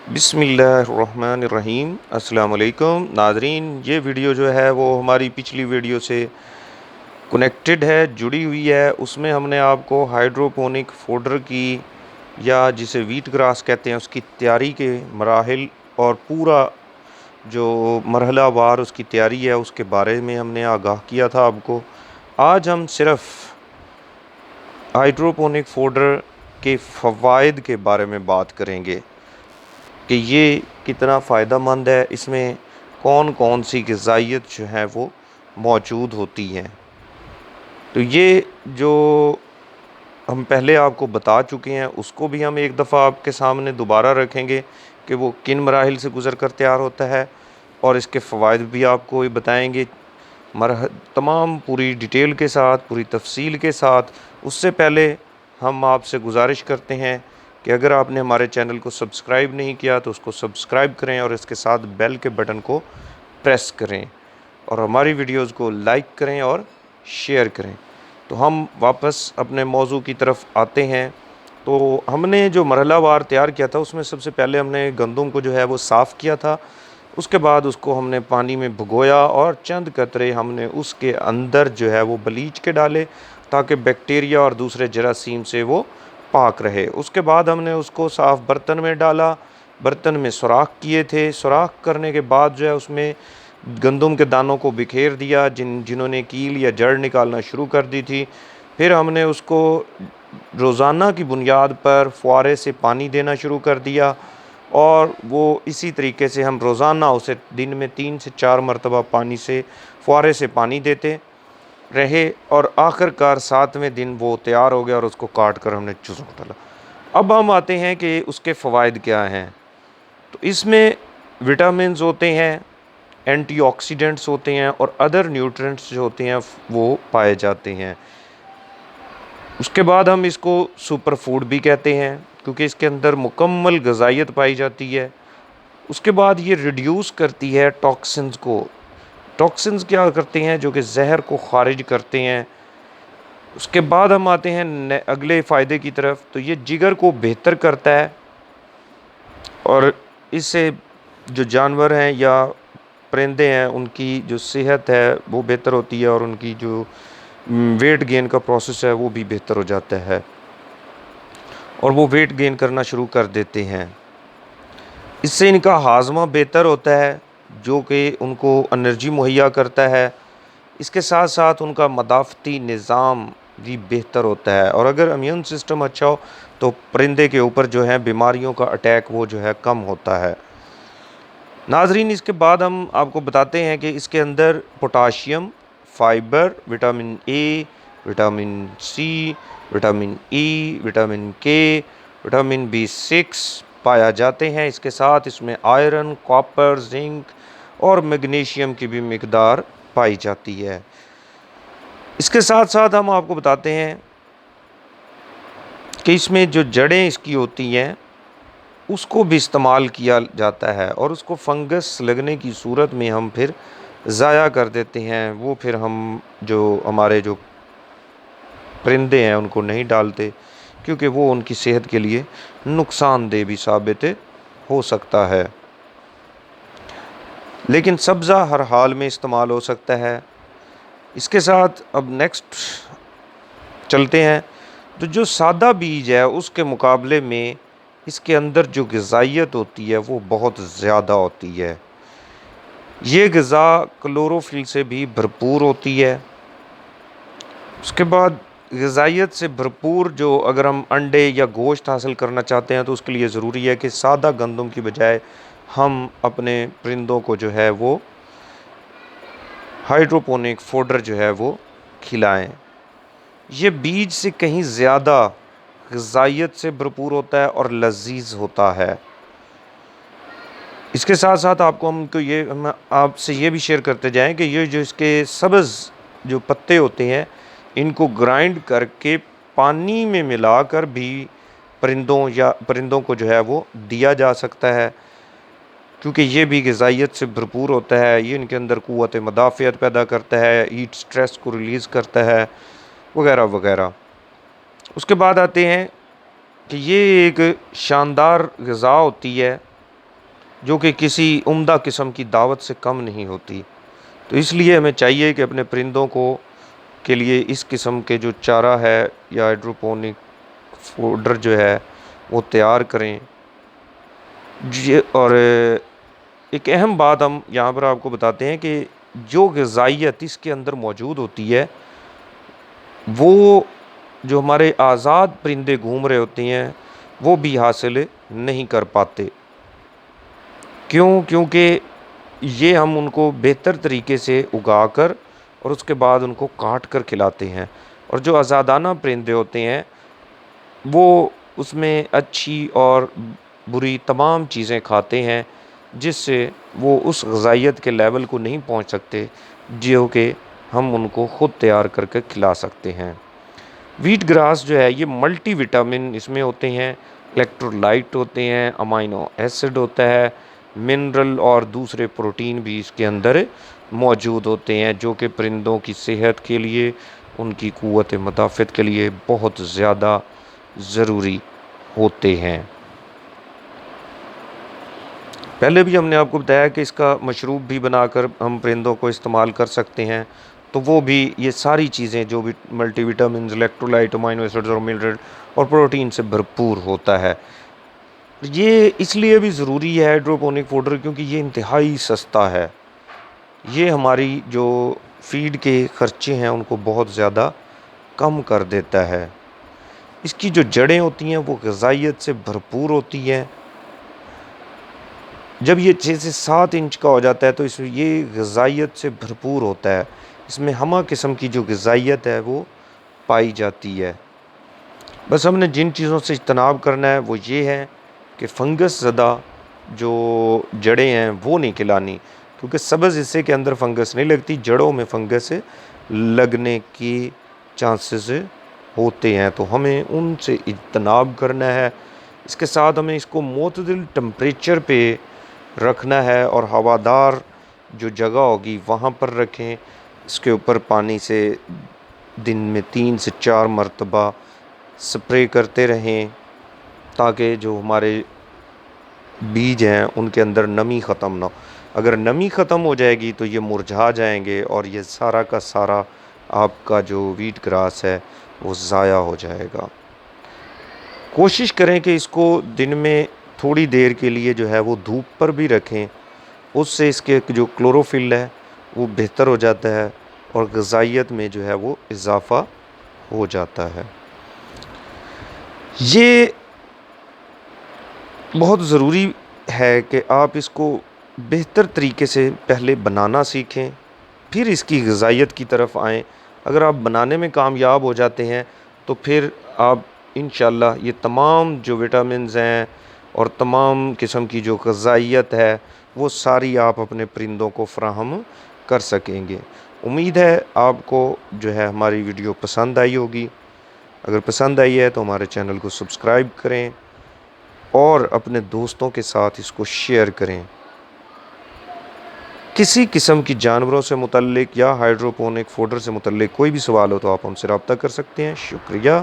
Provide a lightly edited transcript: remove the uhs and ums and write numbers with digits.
बिस्मिल्लाहिर्रहमानिर्रहीम। अस्सलाम वालेकुम नाज़रीन, ये वीडियो जो है वो हमारी पिछली वीडियो से कनेक्टेड है, जुड़ी हुई है। उसमें हमने आपको हाइड्रोपोनिक फोडर की या जिसे वीट ग्रास कहते हैं उसकी तैयारी के मराहिल और पूरा जो मरहलावार उसकी तैयारी है उसके बारे में हमने आगाह किया था आपको। आज हम सिर्फ हाइड्रोपोनिक फोडर के फ़वाइद के बारे में बात करेंगे कि ये कितना फ़ायदेमंद है, इसमें कौन कौन सी ग़िज़ाइयत जो है वो मौजूद होती हैं। तो ये जो हम पहले आपको बता चुके हैं उसको भी हम एक दफ़ा आपके सामने दोबारा रखेंगे कि वो किन मराहिल से गुज़र कर तैयार होता है, और इसके फ़वाइद भी आपको ये बताएँगे तमाम पूरी डिटेल के साथ, पूरी तफसील के साथ। उससे पहले हम आपसे गुजारिश करते हैं कि अगर आपने हमारे चैनल को सब्सक्राइब नहीं किया तो उसको सब्सक्राइब करें और इसके साथ बेल के बटन को प्रेस करें और हमारी वीडियोज़ को लाइक करें और शेयर करें। तो हम वापस अपने मौजू की तरफ आते हैं। तो हमने जो मरहलावार तैयार किया था उसमें सबसे पहले हमने गंदम को जो है वो साफ़ किया था। उसके बाद उसको हमने पानी में भिगोया और चंद कतरे हमने उसके अंदर जो है वो ब्लीच के डाले ताकि बैक्टीरिया और दूसरे जरासीम से वो पाक रहे। उसके बाद हमने उसको साफ़ बर्तन में डाला, बर्तन में सुराख किए थे। सुराख करने के बाद जो है उसमें गंदम के दानों को बिखेर दिया जिन्होंने कील या जड़ निकालना शुरू कर दी थी। फिर हमने उसको रोज़ाना की बुनियाद पर फुआरे से पानी देना शुरू कर दिया और वो इसी तरीके से हम रोज़ाना उसे दिन में 3 से 4 मरतबा पानी से फुआरे से पानी देते रहे और आखिरकार 7वें दिन वो तैयार हो गया और उसको काट कर हमने चूज़ों को डाला। अब हम आते हैं कि उसके फ़वाइद क्या हैं। तो इसमें विटामिन्स होते हैं, एंटीऑक्सीडेंट्स होते हैं और अदर न्यूट्रिएंट्स जो होते हैं वो पाए जाते हैं। उसके बाद हम इसको सुपर फूड भी कहते हैं क्योंकि इसके अंदर मुकम्मल ग़िज़ाइयत पाई जाती है। उसके बाद ये रिड्यूस करती है टॉक्सिन्स को। टॉक्सिन्स क्या करते हैं? जो कि ज़हर को ख़ारिज करते हैं। उसके बाद हम आते हैं अगले फ़ायदे की तरफ। तो ये जिगर को बेहतर करता है और इससे जो जानवर हैं या परिंदे हैं उनकी जो सेहत है वो बेहतर होती है और उनकी जो वेट गेन का प्रोसेस है वो भी बेहतर हो जाता है और वो वेट गेन करना शुरू कर देते हैं। इससे इनका हाज़मा बेहतर होता है जो कि उनको एनर्जी मुहैया करता है। इसके साथ साथ उनका मदाफ़ती निज़ाम भी बेहतर होता है और अगर इम्यून सिस्टम अच्छा हो तो परिंदे के ऊपर जो है बीमारियों का अटैक वो जो है कम होता है। नाज़रीन, इसके बाद हम आपको बताते हैं कि इसके अंदर potassium, fibre, vitamin A, vitamin C, vitamin E, vitamin K, vitamin बी6 पाया जाते हैं। इसके साथ इसमें आयरन, कॉपर, जिंक और मैग्नीशियम की भी मिकदार पाई जाती है। इसके साथ साथ हम आपको बताते हैं कि इसमें जो जड़ें इसकी होती हैं उसको भी इस्तेमाल किया जाता है और उसको फंगस लगने की सूरत में हम फिर ज़ाया कर देते हैं। वो फिर हम जो हमारे जो परिंदे हैं उनको नहीं डालते क्योंकि वो उनकी सेहत के लिए नुकसानदेह भी साबित हो सकता है। लेकिन सब्ज़ा हर हाल में इस्तेमाल हो सकता है। इसके साथ अब नेक्स्ट चलते हैं। तो जो सादा बीज है उसके मुकाबले में इसके अंदर जो ग़िज़ाइयत होती है वो बहुत ज़्यादा होती है। ये ग़िज़ा क्लोरोफिल से भी भरपूर होती है। उसके बाद ग़िज़ाइयत से भरपूर जो अगर हम अंडे या गोश्त हासिल करना चाहते हैं तो उसके लिए ज़रूरी है कि सादा गंदम की बजाय हम अपने परिंदों को जो है वो हाइड्रोपोनिक फोडर जो है वो खिलाएं। ये बीज से कहीं ज़्यादा ग़िज़ाइयत से भरपूर होता है और लज़ीज़ होता है। इसके साथ साथ हम आपसे ये भी शेयर करते जाएं कि ये जो इसके सब्ज़ जो पत्ते होते हैं इनको ग्राइंड करके पानी में मिलाकर भी परिंदों को जो है वो दिया जा सकता है क्योंकि ये भी ग़िज़ाइयत से भरपूर होता है। ये इनके अंदर क़ुव्वत मदाफ़ियत पैदा करता है, हीट स्ट्रेस को रिलीज़ करता है वगैरह वगैरह। उसके बाद आते हैं कि ये एक शानदार ग़िज़ा होती है जो कि किसी उम्दा किस्म की दावत से कम नहीं होती। तो इसलिए हमें चाहिए कि अपने परिंदों को के लिए इस किस्म के जो चारा है या हाइड्रोपोनिक फूडर जो है वो तैयार करें। और एक अहम बात हम यहाँ पर आपको बताते हैं कि जो ग़िज़ाइयत इसके अंदर मौजूद होती है वो जो हमारे आज़ाद परिंदे घूम रहे होते हैं वो भी हासिल नहीं कर पाते। क्यों? क्योंकि ये हम उनको बेहतर तरीके से उगाकर और उसके बाद उनको काट कर खिलाते हैं, और जो आज़ादाना परिंदे होते हैं वो उसमें अच्छी और बुरी तमाम चीज़ें खाते हैं, जिससे वो उस ग़िज़ाइयत के लेवल को नहीं पहुंच सकते जो कि हम उनको ख़ुद तैयार करके खिला सकते हैं। व्हीट ग्रास जो है ये मल्टी विटामिन इसमें होते हैं, इलेक्ट्रोलाइट होते हैं, अमाइनो एसिड होता है, मिनरल और दूसरे प्रोटीन भी इसके अंदर मौजूद होते हैं, जो कि परिंदों की सेहत के लिए, उनकी क़ुव्वत मुदाफ़त के लिए बहुत ज़्यादा ज़रूरी होते हैं। पहले भी हमने आपको बताया कि इसका मशरूब भी बनाकर हम परिंदों को इस्तेमाल कर सकते हैं। तो वो भी ये सारी चीज़ें जो भी मल्टीविटामिन्स, इलेक्ट्रोलाइट, अमाइनो एसिड्स और मिनरल और प्रोटीन से भरपूर होता है। ये इसलिए भी ज़रूरी है हाइड्रोपोनिक फूडर, क्योंकि ये इंतहाई सस्ता है। ये हमारी जो फ़ीड के ख़र्चे हैं उनको बहुत ज़्यादा कम कर देता है। इसकी जो जड़ें होती हैं वो ग़िज़ाइयत से भरपूर होती हैं। जब ये 6 से 7 इंच का हो जाता है तो इसमें ये ग़िज़ाइयत से भरपूर होता है। इसमें हमा किस्म की जो ग़िज़ाइयत है वो पाई जाती है। बस हमने जिन चीज़ों से इज्तनाब करना है वो ये है कि फ़ंगस ज़दा जो जड़ें हैं वो नहीं खिलानी, क्योंकि सब्ज़ हिस्से के अंदर फ़ंगस नहीं लगती, जड़ों में फ़ंगस लगने की चांसेस होते हैं। तो हमें उनसे इज्तनाब करना है। इसके साथ हमें इसको मोतदिल टेम्परेचर पे रखना है और हवादार जो जगह होगी वहाँ पर रखें। इसके ऊपर पानी से दिन में 3 से 4 मरतबा स्प्रे करते रहें, ताकि जो हमारे बीज हैं उनके अंदर नमी ख़त्म ना हो। अगर नमी ख़त्म हो जाएगी तो ये मुरझा जाएंगे और ये सारा का सारा आपका जो व्हीट ग्रास है वो ज़ाया हो जाएगा। कोशिश करें कि इसको दिन में थोड़ी देर के लिए जो है वो धूप पर भी रखें, उससे इसके जो क्लोरोफिल है वो बेहतर हो जाता है और ग़िज़ाइयत में जो है वो इजाफ़ा हो जाता है। ये बहुत ज़रूरी है कि आप इसको बेहतर तरीके से पहले बनाना सीखें, फिर इसकी ग़िज़ाइयत की तरफ आएँ। अगर आप बनाने में कामयाब हो जाते हैं तो फिर आप इंशाअल्लाह ये तमाम जो विटामिन्स हैं और तमाम किस्म की जो ग़िज़ाइयत है वो सारी आप अपने परिंदों को फ़राहम कर सकेंगे। उम्मीद है आपको जो है हमारी वीडियो पसंद आई होगी। अगर पसंद आई है तो हमारे चैनल को सब्सक्राइब करें और अपने दोस्तों के साथ इसको शेयर करें। किसी किस्म की जानवरों से मुतल्लिक या हाइड्रोपोनिक फूडर से मुतल्लिक कोई भी सवाल हो तो आप हमसे रब्ता कर सकते हैं। शुक्रिया।